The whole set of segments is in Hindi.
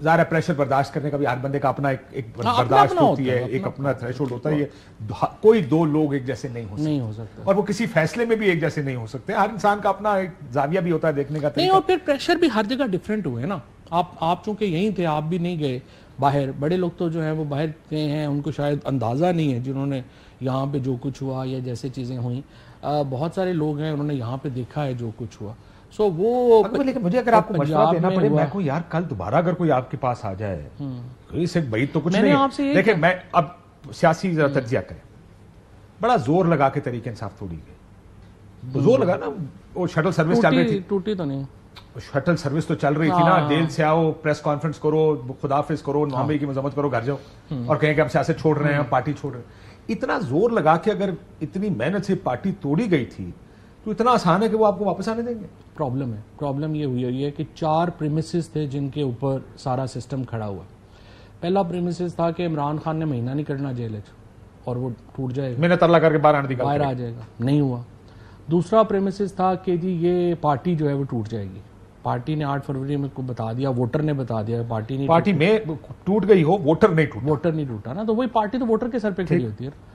ज़ाहिर प्रेशर बर्दाश्त करने का भी हर बंदे का अपना एक बर्दाश्त होती है, एक अपना थ्रेशोल्ड होता है। ये कोई दो लोग एक जैसे नहीं हो सकते और वो किसी फैसले में भी एक जैसे नहीं हो सकते। हर इंसान का अपना एक जाविया भी होता है देखने का नहीं, और फिर प्रेशर भी हर जगह डिफरेंट हुए ना। आप चूंकि यहीं थे, आप भी नहीं गए बाहर। बड़े लोग तो जो है वो बाहर गए हैं, उनको शायद अंदाज़ा नहीं है जिन्होंने यहाँ पे जो कुछ हुआ या जैसे चीज़ें हुई। बहुत सारे लोग हैं उन्होंने यहाँ पे देखा है जो कुछ हुआ। सो वो लेकिन मुझे अगर आपको मशवरा देना पड़े, मैं को यार कल दोबारा अगर कोई आपके पास आ जाए, इससे बड़ी तो कुछ नहीं। देखिए मैं अब सियासी तज्जिया करें, बड़ा जोर लगा के तरीके इंसाफ तोड़ी गई। जोर लगा ना, वो शटल सर्विस चल रही थी, टूटी तो नहीं, शटल सर्विस तो चल रही थी ना। जेल से आओ, प्रेस कॉन्फ्रेंस करो, खुदाफिज करो, 9 मई की मजम्मत करो, घर जाओ और कहें कि हम सियासत छोड़ रहे हैं, पार्टी छोड़ रहे हैं। इतना जोर लगा के अगर इतनी मेहनत से पार्टी तोड़ी गई थी तो इतना आसान है कि वो आपको वापस आने देंगे? प्रॉब्लम ये हुई है कि 4 प्रीमिसेस थे जिनके ऊपर सारा सिस्टम खड़ा हुआ। पहला प्रीमिसेस था कि इमरान खान ने महीना नहीं करना जेल और वो टूट जाएगा, मैंने तरला करके बाहर आ जाएगा। नहीं हुआ। दूसरा प्रीमिसेस था कि जी ये पार्टी जो है वो टूट जाएगी। पार्टी ने 8 फरवरी में को बता दिया, वोटर ने बता दिया, पार्टी में टूट गई हो, वोटर नहीं टूटा ना, तो वही पार्टी तो वोटर के सर पे खड़ी होती है।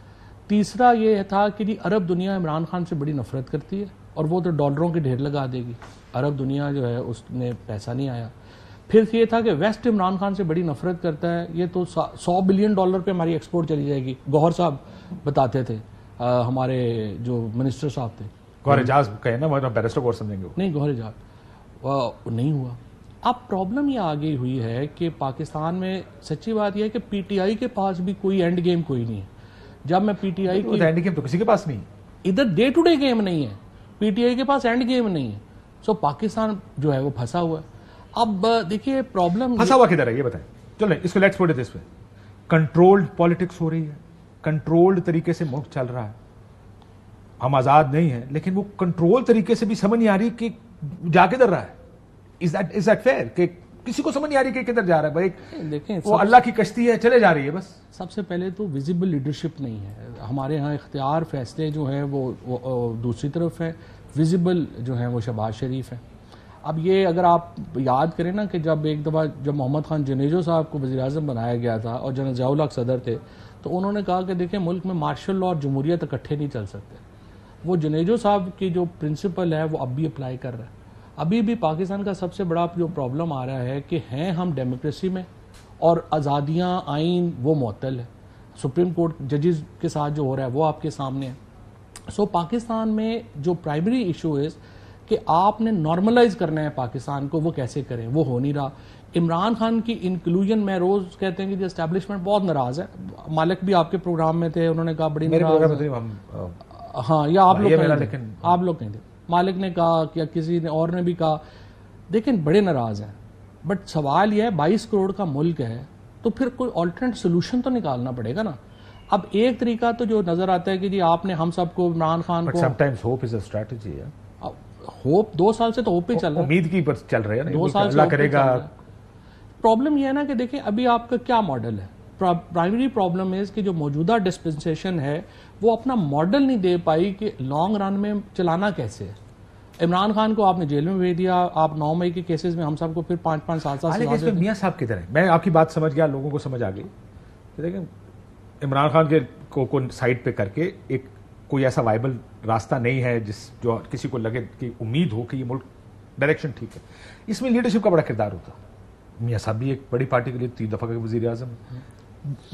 तीसरा ये था कि जी अरब दुनिया इमरान खान से बड़ी नफरत करती है और वो तो डॉलरों के ढेर लगा देगी। अरब दुनिया जो है उसने पैसा नहीं आया। फिर ये था कि वेस्ट इमरान खान से बड़ी नफरत करता है, ये तो $100 बिलियन पे हमारी एक्सपोर्ट चली जाएगी। गौहर साहब बताते थे, हमारे जो मिनिस्टर साहब थे, गौहर एजाज कहे ना, बैरिस्टर गौर समझेंगे नहीं, गौहर एजाज नहीं हुआ। अब प्रॉब्लम ये आ गई हुई है कि पाकिस्तान में सच्ची बात यह है कि पीटीआई के पास भी कोई एंड गेम कोई नहीं है। जब मैं पीटीआई की एंड गेम तो किसी के पास नहीं, इधर डे टू डे गेम नहीं है, पीटीआई के पास एंड गेम नहीं है। सो पाकिस्तान जो है वो फंसा हुआ है। अब देखिए प्रॉब्लम फंसा हुआ किधर है ये बताएं। चलो इसको let's put it this way, controlled politics हो रही है, कंट्रोल्ड तरीके से मुल्क चल रहा है। हम आजाद नहीं है, लेकिन वो कंट्रोल तरीके से भी समझ नहीं आ रही कि जा किधर रहा है। इज दैट फेयर कि किसी को समझ नहीं आ रही कि किधर जा रहा है भाई? देखें वो अल्लाह की कश्ती है, चले जा रही है बस। सबसे पहले तो विजिबल लीडरशिप नहीं है हमारे यहाँ। इख्तियार फैसले जो हैं वो दूसरी तरफ है, विजिबल जो है वो शहबाज शरीफ है। अब ये अगर आप याद करें ना कि जब एक दफ़ा जब मोहम्मद खान जनेजो साहब को वज़ीर-ए-आज़म बनाया गया था और जनरल ज़िया उल हक सदर थे, तो उन्होंने कहा कि देखें मुल्क में मार्शल लॉ और जमहूरियत इकट्ठे नहीं चल सकते। वो जनेजो साहब की जो प्रिंसिपल है वो अब भी अप्लाई कर रहा है। अभी भी पाकिस्तान का सबसे बड़ा जो प्रॉब्लम आ रहा है कि हैं हम डेमोक्रेसी में और आज़ादियाँ आइन वो मुअत्तल है। सुप्रीम कोर्ट जजेस के साथ जो हो रहा है वो आपके सामने है। सो पाकिस्तान में जो प्राइमरी इशू इज़ कि आपने नॉर्मलाइज करना है पाकिस्तान को, वो कैसे करें, वो हो नहीं रहा। इमरान खान की इंक्लूजन में रोज कहते हैं कि एस्टैब्लिशमेंट बहुत नाराज है। मालिक भी आपके प्रोग्राम में थे, उन्होंने कहा बड़ी नाराज है। हाँ, या आप लोग कहें थे। मालिक ने कहा कि किसी ने और ने भी कहा, लेकिन बड़े नाराज हैं। बट सवाल यह है 22 करोड़ का मुल्क है तो फिर कोई ऑल्टरनेट सोल्यूशन तो निकालना पड़ेगा ना। अब एक तरीका तो जो नजर आता है कि जी आपने हम सबको इमरान खान को, sometimes hope is a strategy है। होप 2 साल से तो होप ही चल रहा है, उम्मीद की पर चल रहा है ना, 2 साल से करेगा। प्रॉब्लम यह है ना कि देखें अभी आपका क्या मॉडल है। प्राइमरी प्रॉब्लम है कि जो मौजूदा डिस्पेंसेशन है वो अपना मॉडल नहीं दे पाई कि लॉन्ग रन में चलाना कैसे है। इमरान खान को आपने जेल में भेज दिया, आप 9 मई के केसेस में हम सबको फिर 5-5 साल मियां साहब किधर है? मैं आपकी बात समझ गया, लोगों को समझ आ गई। लेकिन इमरान खान के को साइड पे करके एक कोई ऐसा वाइबल रास्ता नहीं है जो किसी को लगे कि उम्मीद हो कि ये मुल्क डायरेक्शन ठीक है। इसमें लीडरशिप का बड़ा किरदार होता। मियां साहब भी एक बड़ी पार्टी के लिए 3 दफा के वजीर आजम,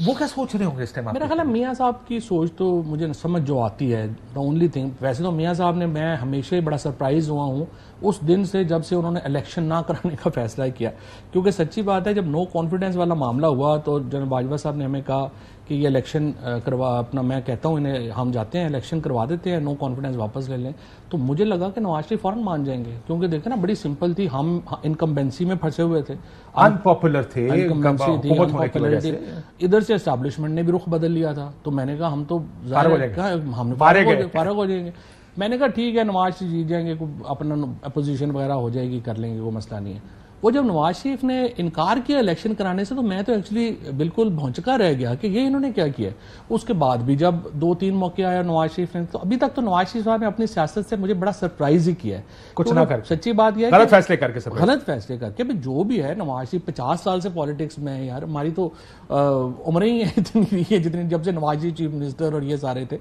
वो क्या सोच रहे होंगे इस टाइम? मेरा ख्याल है मियां साहब की सोच तो मुझे समझ जो आती है, द ओनली थिंग, वैसे तो मियां साहब ने, मैं हमेशा ही बड़ा सरप्राइज हुआ हूँ उस दिन से जब से उन्होंने इलेक्शन ना कराने का फैसला किया। क्योंकि सच्ची बात है, जब नो कॉन्फिडेंस वाला मामला हुआ तो जनरल बाजवा साहब ने हमें कहा कि ये इलेक्शन करवा अपना, मैं कहता हूँ इन्हें हम जाते हैं इलेक्शन करवा देते हैं, नो कॉन्फिडेंस वापस ले लें। तो मुझे लगा कि नवाज शरीफ फौरन मान जाएंगे, क्योंकि देखें ना बड़ी सिंपल थी, हम इनकम्बेंसी में फंसे हुए थे, अनपॉपुलर थे, इधर से एस्टैब्लिशमेंट ने भी रुख बदल लिया था। तो मैंने कहा हम तो हम फारग हो जाएंगे। मैंने कहा ठीक है नवाज शरीफ जीत जाएंगे, अपना अपोजिशन वगैरह हो जाएगी, कर लेंगे, कोई मसला नहीं है। वो जब नवाज शरीफ ने इनकार किया इलेक्शन कराने से, तो मैं तो एक्चुअली बिल्कुल भौंचका रह गया कि ये इन्होंने क्या किया। उसके बाद भी जब 2-3 मौके आया नवाज शरीफ ने, तो अभी तक तो नवाज शरीफ साहब ने अपनी सियासत से मुझे बड़ा सरप्राइज ही किया है। कुछ तो ना कर, सच्ची बात यह है गलत फैसले करके, गलत फैसले करके भी जो भी है। नवाज शरीफ 50 साल से पॉलिटिक्स में है यार, हमारी तो उम्र ही है इतनी है जितनी जब से नवाज शरीफ चीफ मिनिस्टर और ये सारे थे।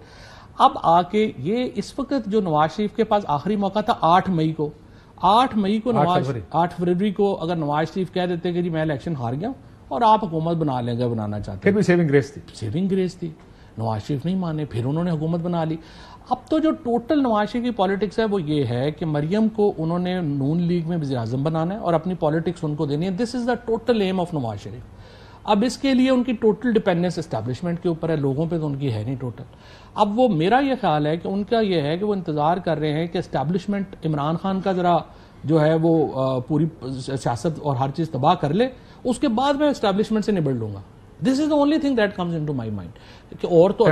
अब आके ये इस वक्त जो नवाज शरीफ के पास आखिरी मौका था 8 मई को नवाज 8 फरवरी को अगर नवाज शरीफ कह देते कि जी मैं इलेक्शन हार गया और आप हुकूमत बनाना चाहते, फिर भी सेविंग ग्रेस थी। नवाज शरीफ नहीं माने, फिर उन्होंने हुकूमत बना ली। अब तो जो टोटल नवाज शरीफ की पॉलिटिक्स है वो ये है कि मरियम को उन्होंने नून लीग में वज़ीर आज़म बनाना है और अपनी पॉलिटिक्स उनको देनी है। This is the total aim of Nawaz Sharif. अब इसके लिए उनकी टोटल डिपेंडेंस एस्टैब्लिशमेंट के ऊपर है, लोगों पे तो उनकी है नहीं टोटल। अब वो मेरा ये ख्याल है कि उनका ये है कि वो इंतजार कर रहे हैं कि एस्टैब्लिशमेंट इमरान खान का जरा जो है वो पूरी सियासत और हर चीज तबाह कर ले, उसके बाद मैं एस्टैब्लिशमेंट से निबड़ लूंगा। This is the only thing that comes into my mind कि और तो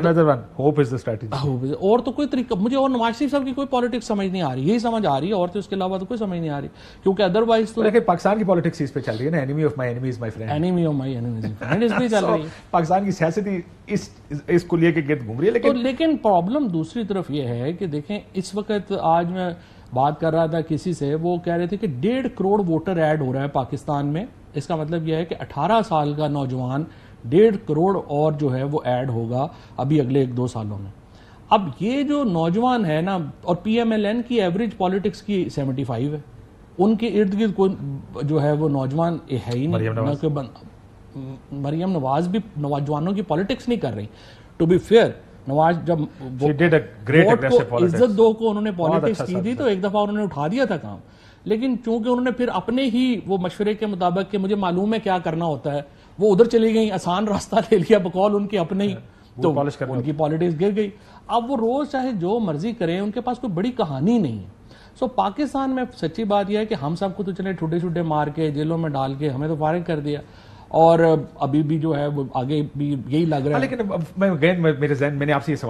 होप इज द स्ट्रेटजी, और तो कोई तरीका मुझे और नवाज शरीफ साहब की कोई पॉलिटिक्स समझ नहीं आ रही, यही समझ आ रही है, और तो इसके अलावा तो कोई समझ नहीं आ रही। क्योंकि अदरवाइज तो देखिए पाकिस्तान की पॉलिटिक्स इस पे चल रही है ना, enemy of my enemy is my friend, enemy of my enemy is my friend, इस पे चल रही है। पाकिस्तान की सियासत ही इसको लेके गिर्द घूम रही है। लेकिन प्रॉब्लम दूसरी तरफ ये है कि देखें इस वक्त आज मैं बात कर रहा था किसी से, वो कह रहे थे कि 1.5 करोड़ वोटर ऐड हो रहा है पाकिस्तान में। इसका मतलब यह है कि 18 साल का नौजवान 1.5 करोड़ और जो है वो ऐड होगा अभी अगले 1-2 सालों में। अब ये जो नौजवान है ना, और PMLN की एवरेज पॉलिटिक्स की 75 है, उनके इर्द गिर्द कोई जो है वो नौजवान है ही नहीं। मरियम नवाज भी नौजवानों की पॉलिटिक्स नहीं कर रही। टू बी फेयर, नवाज जब वोट को इज्जत दो को उन्होंने पॉलिटिक्स की थी तो एक दफा उन्होंने उठा दिया था काम, लेकिन चूंकि उन्होंने फिर अपने ही वो मशवरे के मुताबिक कि मुझे मालूम है क्या करना होता है, वो उधर चली गई, आसान रास्ता ले लिया बकौल उनके अपने ही, तो उनकी पॉलिटिक्स गिर गई। अब वो रोज चाहे जो मर्जी करें, उनके पास कोई बड़ी कहानी नहीं है। सो पाकिस्तान में सच्ची बात यह है कि हम सबको तो चले ठुड्डे छुड्डे मार के जेलों में डाल के हमें तो फारिग कर दिया, और अभी भी जो है वो आगे भी यही लग रहा है। लेकिन मैं मेरे जहन मैंने आपसे ये सवाल